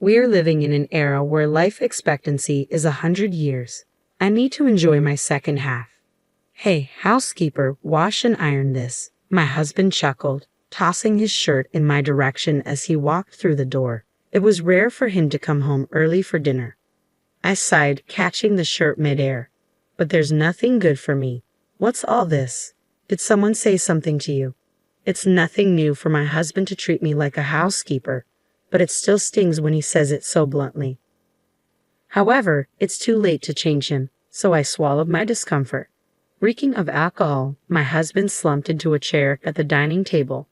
We are living in an era where life expectancy is 100 years. I need to enjoy my second half. Hey, housekeeper, wash and iron this. My husband chuckled, tossing his shirt in my direction as he walked through the door. It was rare for him to come home early for dinner. I sighed, catching the shirt midair. But there's nothing good for me. What's all this? Did someone say something to you? It's nothing new for my husband to treat me like a housekeeper, but it still stings when he says it so bluntly. However, it's too late to change him, so I swallowed my discomfort. Reeking of alcohol, my husband slumped into a chair at the dining table.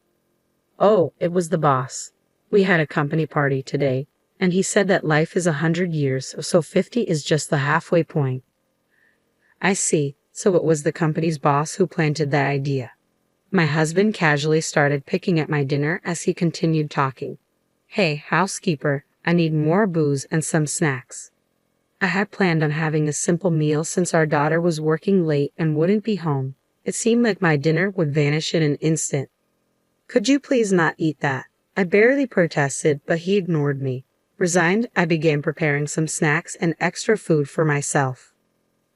Oh, it was the boss. We had a company party today, and he said that life is 100 years, so 50 is just the halfway point. I see, so it was the company's boss who planted that idea. My husband casually started picking at my dinner as he continued talking. Hey, housekeeper, I need more booze and some snacks. I had planned on having a simple meal since our daughter was working late and wouldn't be home. It seemed like my dinner would vanish in an instant. Could you please not eat that? I barely protested, but he ignored me. Resigned, I began preparing some snacks and extra food for myself.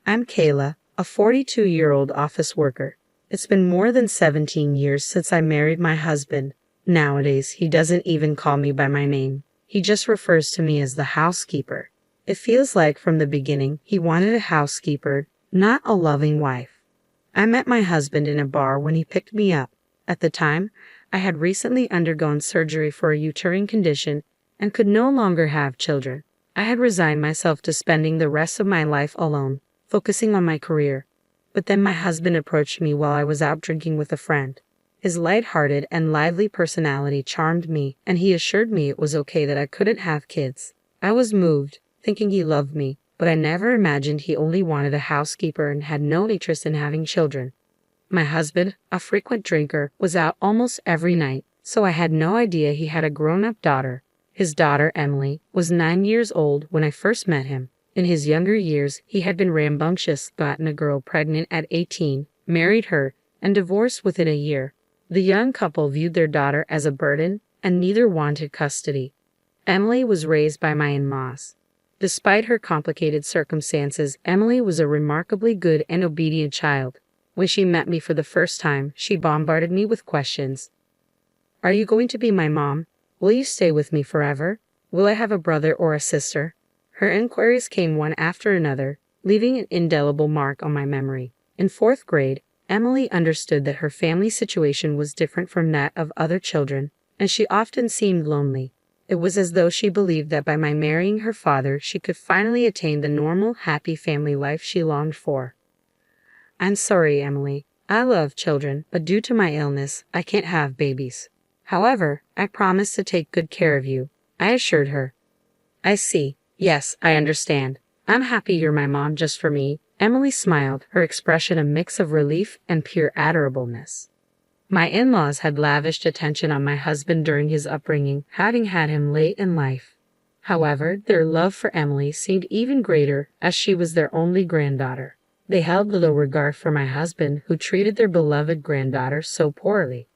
I'm Kayla, a 42-year-old office worker. It's been more than 17 years since I married my husband. Nowadays, he doesn't even call me by my name. He just refers to me as the housekeeper. It feels like from the beginning he wanted a housekeeper, not a loving wife. I met my husband in a bar when he picked me up. At the time, I had recently undergone surgery for a uterine condition and could no longer have children. I had resigned myself to spending the rest of my life alone, focusing on my career. But then my husband approached me while I was out drinking with a friend. His light-hearted and lively personality charmed me, and he assured me it was okay that I couldn't have kids. I was moved, thinking he loved me, but I never imagined he only wanted a housekeeper and had no interest in having children. My husband, a frequent drinker, was out almost every night, so I had no idea he had a grown-up daughter. His daughter, Emily, was 9 years old when I first met him. In his younger years, he had been rambunctious, gotten a girl pregnant at 18, married her, and divorced within a year. The young couple viewed their daughter as a burden, and neither wanted custody. Emily was raised by my in-laws. Despite her complicated circumstances, Emily was a remarkably good and obedient child. When she met me for the first time, she bombarded me with questions. Are you going to be my mom? Will you stay with me forever? Will I have a brother or a sister? Her inquiries came one after another, leaving an indelible mark on my memory. In 4th grade, Emily understood that her family situation was different from that of other children, and she often seemed lonely. It was as though she believed that by my marrying her father, she could finally attain the normal, happy family life she longed for. I'm sorry, Emily. I love children, but due to my illness, I can't have babies. However, I promise to take good care of you, I assured her. I see. Yes, I understand. I'm happy you're my mom just for me. Emily smiled, her expression a mix of relief and pure adorableness. My in-laws had lavished attention on my husband during his upbringing, having had him late in life. However, their love for Emily seemed even greater as she was their only granddaughter. They held little regard for my husband, who treated their beloved granddaughter so poorly.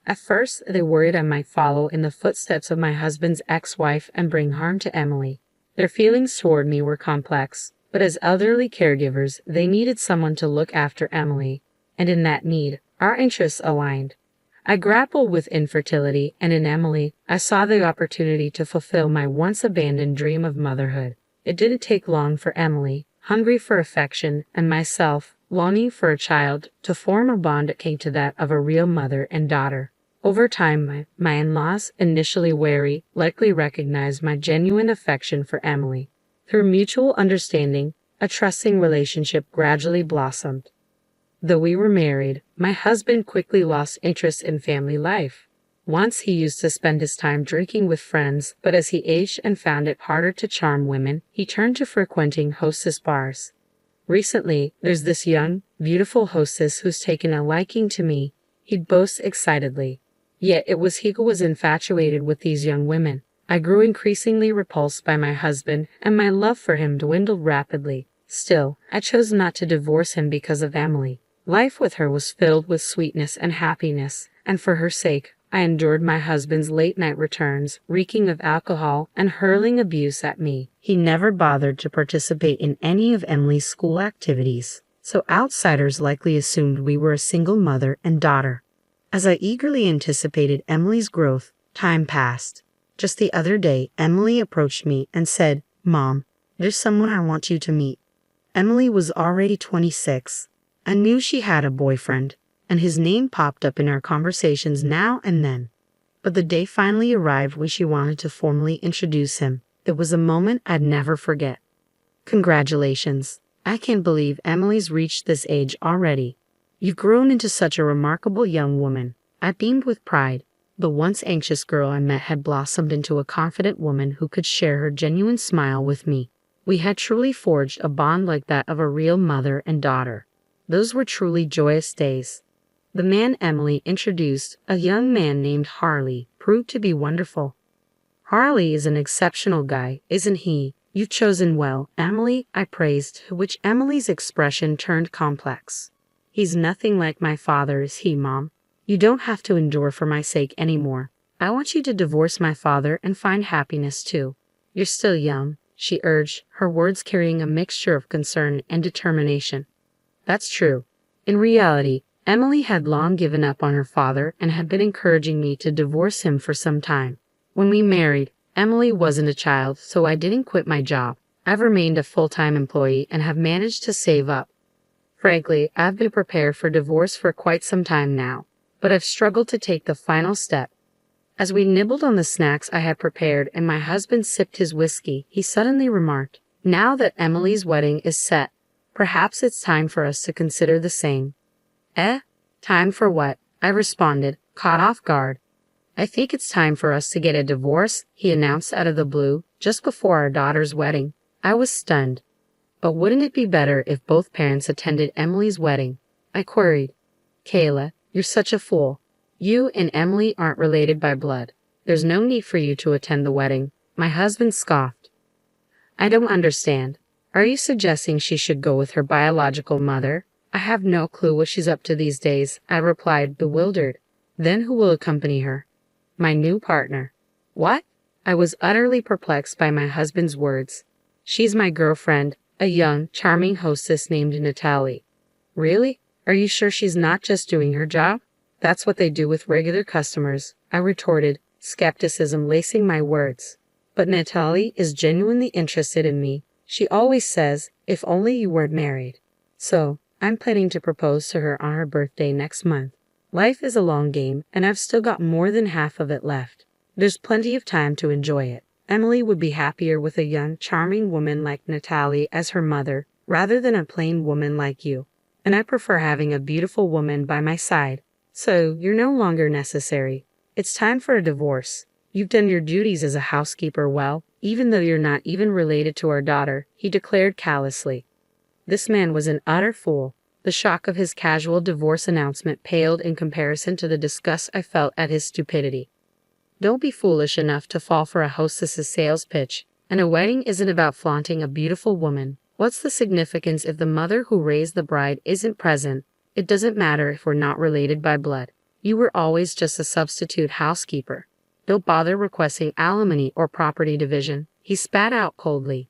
At first, they worried I might follow in the footsteps of my husband's ex-wife and bring harm to Emily. Their feelings toward me were complex, but as elderly caregivers, they needed someone to look after Emily, and in that need, our interests aligned. I grappled with infertility, and in Emily, I saw the opportunity to fulfill my once-abandoned dream of motherhood. It didn't take long for Emily, hungry for affection, and myself, longing for a child, to form a bond akin to that of a real mother and daughter. Over time, my in-laws, initially wary, likely recognized my genuine affection for Emily. Through mutual understanding, a trusting relationship gradually blossomed. Though we were married, my husband quickly lost interest in family life. Once he used to spend his time drinking with friends, but as he aged and found it harder to charm women, he turned to frequenting hostess bars. Recently, there's this young, beautiful hostess who's taken a liking to me, he'd boast excitedly. Yet it was he who was infatuated with these young women. I grew increasingly repulsed by my husband, and my love for him dwindled rapidly. Still, I chose not to divorce him because of Emily. Life with her was filled with sweetness and happiness, and for her sake, I endured my husband's late-night returns, reeking of alcohol and hurling abuse at me. He never bothered to participate in any of Emily's school activities, so outsiders likely assumed we were a single mother and daughter. As I eagerly anticipated Emily's growth, time passed. Just the other day, Emily approached me and said, "Mom, there's someone I want you to meet." Emily was already 26. I knew she had a boyfriend, and his name popped up in our conversations now and then. But the day finally arrived when she wanted to formally introduce him. It was a moment I'd never forget. "Congratulations. I can't believe Emily's reached this age already. You've grown into such a remarkable young woman." I beamed with pride. The once anxious girl I met had blossomed into a confident woman who could share her genuine smile with me. We had truly forged a bond like that of a real mother and daughter. Those were truly joyous days. The man Emily introduced, a young man named Harley, proved to be wonderful. "Harley is an exceptional guy, isn't he? You've chosen well, Emily," I praised, to which Emily's expression turned complex. "He's nothing like my father, is he, Mom? You don't have to endure for my sake anymore. I want you to divorce my father and find happiness too." "You're still young," she urged, her words carrying a mixture of concern and determination. That's true. In reality, Emily had long given up on her father and had been encouraging me to divorce him for some time. When we married, Emily wasn't a child, so I didn't quit my job. I've remained a full-time employee and have managed to save up. Frankly, I've been prepared for divorce for quite some time now, but I've struggled to take the final step. As we nibbled on the snacks I had prepared and my husband sipped his whiskey, he suddenly remarked, "Now that Emily's wedding is set, perhaps it's time for us to consider the same." Time for what?" I responded, caught off guard. "I think it's time for us to get a divorce," he announced out of the blue, just before our daughter's wedding. I was stunned. "But wouldn't it be better if both parents attended Emily's wedding?" I queried. "Kayla, you're such a fool. You and Emily aren't related by blood. There's no need for you to attend the wedding," my husband scoffed. "I don't understand. Are you suggesting she should go with her biological mother?" "I have no clue what she's up to these days," I replied, bewildered. "Then who will accompany her?" "My new partner." "What?" I was utterly perplexed by my husband's words. "She's my girlfriend, a young, charming hostess named Natalie." "Really? Are you sure she's not just doing her job?" "That's what they do with regular customers," I retorted, skepticism lacing my words. "But Natalie is genuinely interested in me. She always says, 'If only you weren't married.' So, I'm planning to propose to her on her birthday next month. Life is a long game, and I've still got more than half of it left. There's plenty of time to enjoy it. Emily would be happier with a young, charming woman like Natalie as her mother, rather than a plain woman like you. And I prefer having a beautiful woman by my side. So, you're no longer necessary. It's time for a divorce. You've done your duties as a housekeeper well, even though you're not even related to our daughter," he declared callously. This man was an utter fool. The shock of his casual divorce announcement paled in comparison to the disgust I felt at his stupidity. Don't be foolish enough to fall for a hostess's sales pitch. And a wedding isn't about flaunting a beautiful woman. What's the significance if the mother who raised the bride isn't present? It doesn't matter if we're not related by blood. You were always just a substitute housekeeper. Don't bother requesting alimony or property division," he spat out coldly.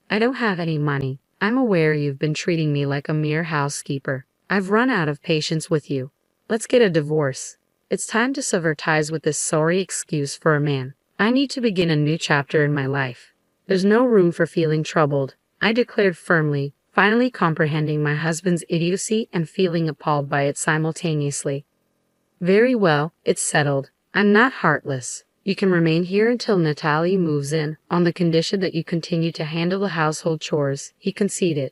"I don't have any money. I'm aware you've been treating me like a mere housekeeper. I've run out of patience with you. Let's get a divorce. It's time to sever ties with this sorry excuse for a man. I need to begin a new chapter in my life. There's no room for feeling troubled," I declared firmly, finally comprehending my husband's idiocy and feeling appalled by it simultaneously. "Very well, it's settled. I'm not heartless. You can remain here until Natalie moves in, on the condition that you continue to handle the household chores," he conceded.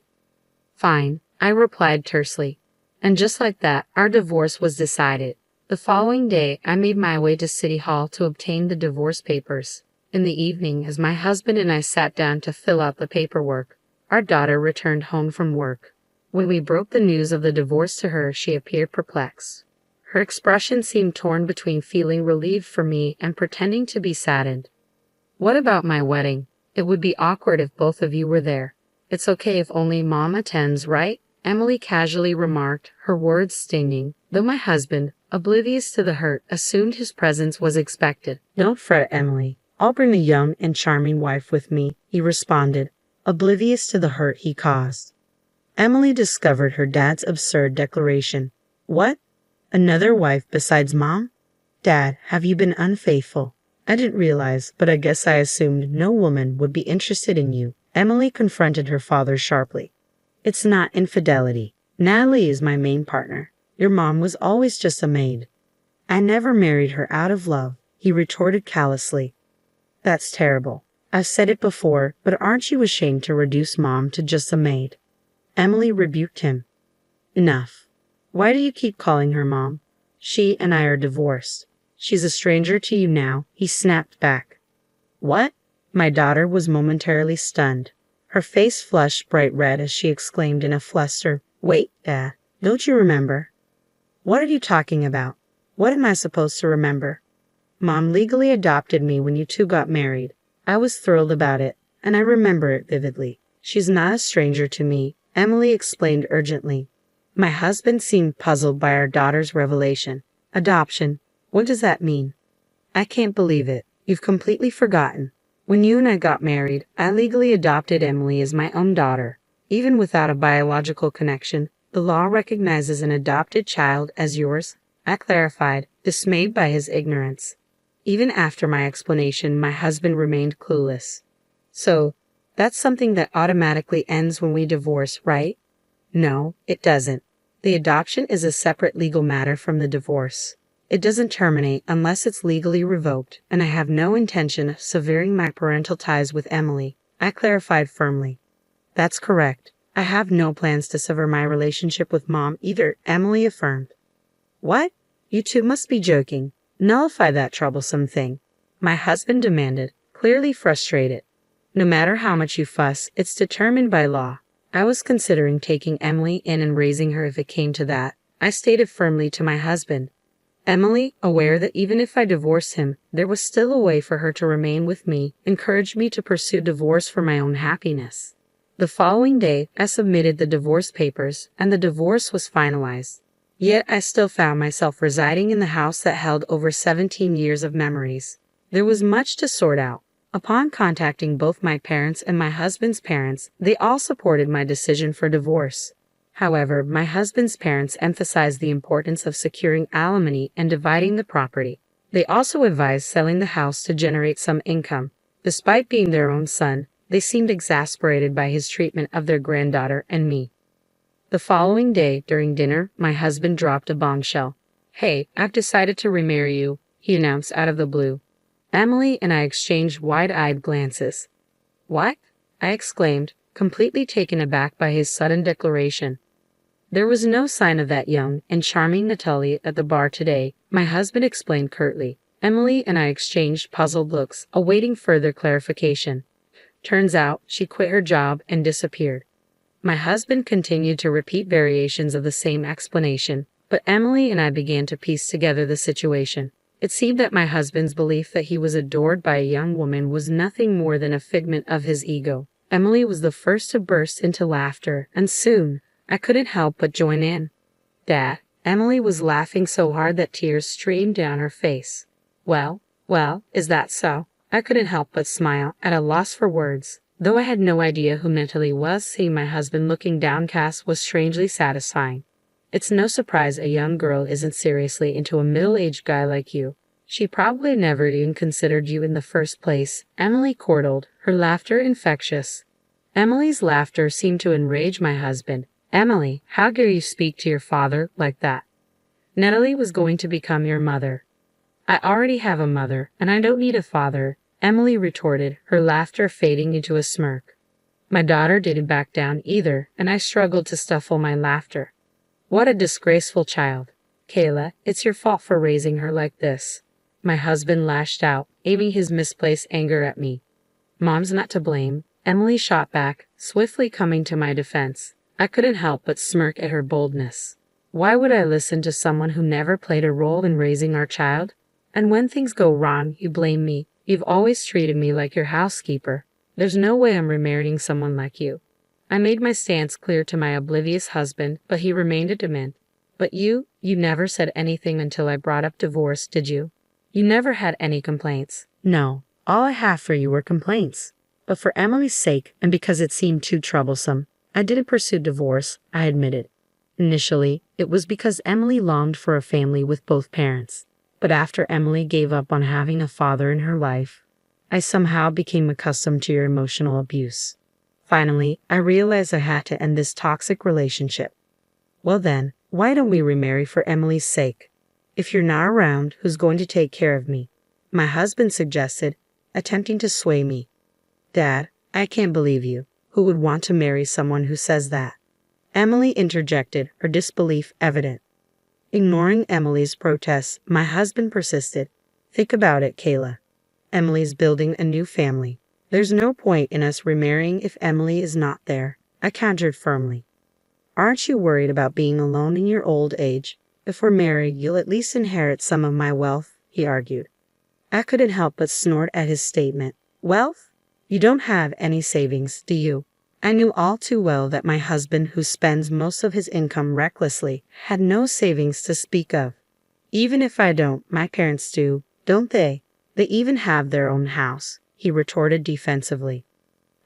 "Fine," I replied tersely. And just like that, our divorce was decided. The following day, I made my way to City Hall to obtain the divorce papers. In the evening, as my husband and I sat down to fill out the paperwork, our daughter returned home from work. When we broke the news of the divorce to her, she appeared perplexed. Her expression seemed torn between feeling relieved for me and pretending to be saddened. "What about my wedding? It would be awkward if both of you were there." "It's okay if only Mom attends, right?" Emily casually remarked, her words stinging, though my husband, oblivious to the hurt, assumed his presence was expected. Don't fret, Emily. I'll bring the young and charming wife with me, he responded, oblivious to the hurt he caused. Emily discovered her dad's absurd declaration. What? Another wife besides Mom? Dad, have you been unfaithful? I didn't realize, but I guess I assumed no woman would be interested in you. Emily confronted her father sharply. It's not infidelity. Natalie is my main partner. Your mom was always just a maid. I never married her out of love, he retorted callously. That's terrible. I've said it before, but aren't you ashamed to reduce Mom to just a maid? Emily rebuked him. Enough. Why do you keep calling her Mom? She and I are divorced. She's a stranger to you now, he snapped back. What? My daughter was momentarily stunned. Her face flushed bright red as she exclaimed in a fluster, Wait, Dad, don't you remember? What are you talking about? What am I supposed to remember? Mom legally adopted me when you two got married. I was thrilled about it, and I remember it vividly. She's not a stranger to me, Emily explained urgently. My husband seemed puzzled by our daughter's revelation. Adoption? What does that mean? I can't believe it. You've completely forgotten. When you and I got married, I legally adopted Emily as my own daughter. Even without a biological connection, the law recognizes an adopted child as yours, I clarified, dismayed by his ignorance. Even after my explanation, my husband remained clueless. So, that's something that automatically ends when we divorce, right? No, it doesn't. The adoption is a separate legal matter from the divorce. It doesn't terminate unless it's legally revoked, and I have no intention of severing my parental ties with Emily, I clarified firmly. That's correct. I have no plans to sever my relationship with Mom either, Emily affirmed. What? You two must be joking. Nullify that troublesome thing, my husband demanded, clearly frustrated. No matter how much you fuss, it's determined by law. I was considering taking Emily in and raising her if it came to that, I stated firmly to my husband. Emily, aware that even if I divorced him, there was still a way for her to remain with me, encouraged me to pursue divorce for my own happiness. The following day, I submitted the divorce papers, and the divorce was finalized. Yet I still found myself residing in the house that held over 17 years of memories. There was much to sort out. Upon contacting both my parents and my husband's parents, they all supported my decision for divorce. However, my husband's parents emphasized the importance of securing alimony and dividing the property. They also advised selling the house to generate some income. Despite being their own son, they seemed exasperated by his treatment of their granddaughter and me. The following day, during dinner, my husband dropped a bombshell. Hey, I've decided to remarry you, he announced out of the blue. Emily and I exchanged wide-eyed glances. What? I exclaimed, completely taken aback by his sudden declaration. There was no sign of that young and charming Natalie at the bar today, my husband explained curtly. Emily and I exchanged puzzled looks, awaiting further clarification. Turns out, she quit her job and disappeared. My husband continued to repeat variations of the same explanation, but Emily and I began to piece together the situation. It seemed that my husband's belief that he was adored by a young woman was nothing more than a figment of his ego. Emily was the first to burst into laughter, and soon, I couldn't help but join in. Dad, Emily was laughing so hard that tears streamed down her face. Well, is that so? I couldn't help but smile, at a loss for words. Though I had no idea who Natalie was, seeing my husband looking downcast was strangely satisfying. It's no surprise a young girl isn't seriously into a middle-aged guy like you. She probably never even considered you in the first place, Emily chortled, her laughter infectious. Emily's laughter seemed to enrage my husband. Emily, how dare you speak to your father like that? Natalie was going to become your mother. I already have a mother, and I don't need a father, Emily retorted, her laughter fading into a smirk. My daughter didn't back down either, and I struggled to stifle my laughter. What a disgraceful child. Kayla, it's your fault for raising her like this. My husband lashed out, aiming his misplaced anger at me. Mom's not to blame, Emily shot back, swiftly coming to my defense. I couldn't help but smirk at her boldness. Why would I listen to someone who never played a role in raising our child? And when things go wrong, you blame me. You've always treated me like your housekeeper. There's no way I'm remarrying someone like you. I made my stance clear to my oblivious husband, but he remained adamant. But you never said anything until I brought up divorce, did you? You never had any complaints. No, all I have for you were complaints. But for Emily's sake, and because it seemed too troublesome, I didn't pursue divorce, I admitted. Initially, it was because Emily longed for a family with both parents. But after Emily gave up on having a father in her life, I somehow became accustomed to your emotional abuse. Finally, I realized I had to end this toxic relationship. Well then, why don't we remarry for Emily's sake? If you're not around, who's going to take care of me? My husband suggested, attempting to sway me. Dad, I can't believe you. Who would want to marry someone who says that? Emily interjected, her disbelief evident. Ignoring Emily's protests, my husband persisted. Think about it, Kayla. Emily's building a new family. There's no point in us remarrying if Emily is not there, I countered firmly. Aren't you worried about being alone in your old age? If we're married, you'll at least inherit some of my wealth, he argued. I couldn't help but snort at his statement. Wealth? You don't have any savings, do you? I knew all too well that my husband, who spends most of his income recklessly, had no savings to speak of. Even if I don't, my parents do, don't they? They even have their own house, he retorted defensively.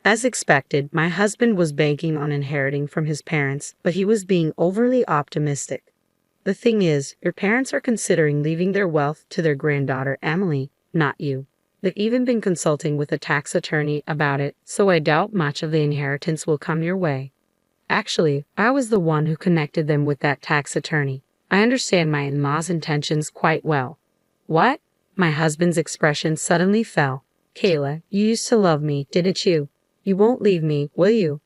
As expected, my husband was banking on inheriting from his parents, but he was being overly optimistic. The thing is, your parents are considering leaving their wealth to their granddaughter Emily, not you. They've even been consulting with a tax attorney about it, so I doubt much of the inheritance will come your way. Actually, I was the one who connected them with that tax attorney. I understand my in-laws' intentions quite well. What? My husband's expression suddenly fell. Kayla, you used to love me, didn't you? You won't leave me, will you?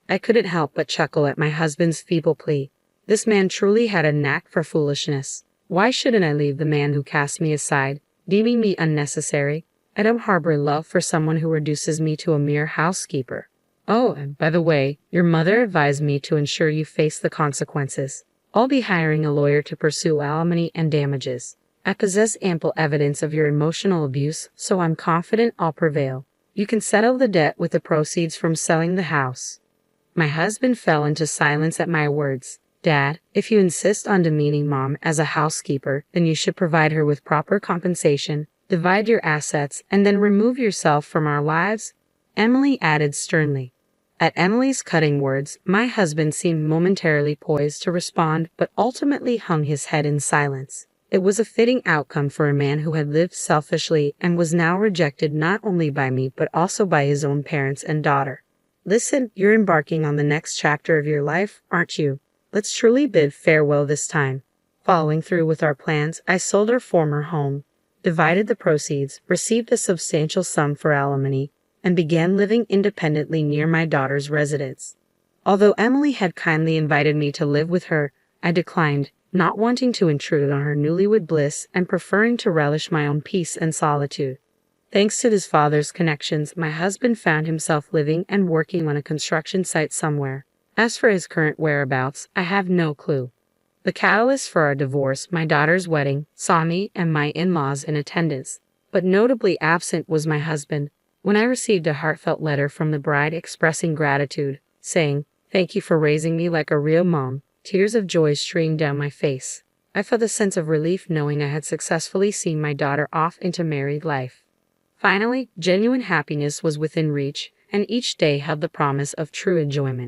I couldn't help but chuckle at my husband's feeble plea. This man truly had a knack for foolishness. Why shouldn't I leave the man who cast me aside, deeming me unnecessary? I don't harbor love for someone who reduces me to a mere housekeeper. Oh, and by the way, your mother advised me to ensure you face the consequences. I'll be hiring a lawyer to pursue alimony and damages. I possess ample evidence of your emotional abuse, so I'm confident I'll prevail. You can settle the debt with the proceeds from selling the house. My husband fell into silence at my words. Dad, if you insist on demeaning Mom as a housekeeper, then you should provide her with proper compensation, divide your assets, and then remove yourself from our lives, Emily added sternly. At Emily's cutting words, my husband seemed momentarily poised to respond, but ultimately hung his head in silence. It was a fitting outcome for a man who had lived selfishly and was now rejected not only by me but also by his own parents and daughter. Listen, you're embarking on the next chapter of your life, aren't you? Let's truly bid farewell this time. Following through with our plans, I sold our former home, divided the proceeds, received a substantial sum for alimony, and began living independently near my daughter's residence. Although Emily had kindly invited me to live with her, I declined, not wanting to intrude on her newlywed bliss and preferring to relish my own peace and solitude. Thanks to his father's connections, my husband found himself living and working on a construction site somewhere. As for his current whereabouts, I have no clue. The catalyst for our divorce, my daughter's wedding, saw me and my in-laws in attendance, but notably absent was my husband. When I received a heartfelt letter from the bride expressing gratitude, saying, "Thank you for raising me like a real mom," tears of joy streamed down my face. I felt a sense of relief knowing I had successfully seen my daughter off into married life. Finally, genuine happiness was within reach, and each day held the promise of true enjoyment.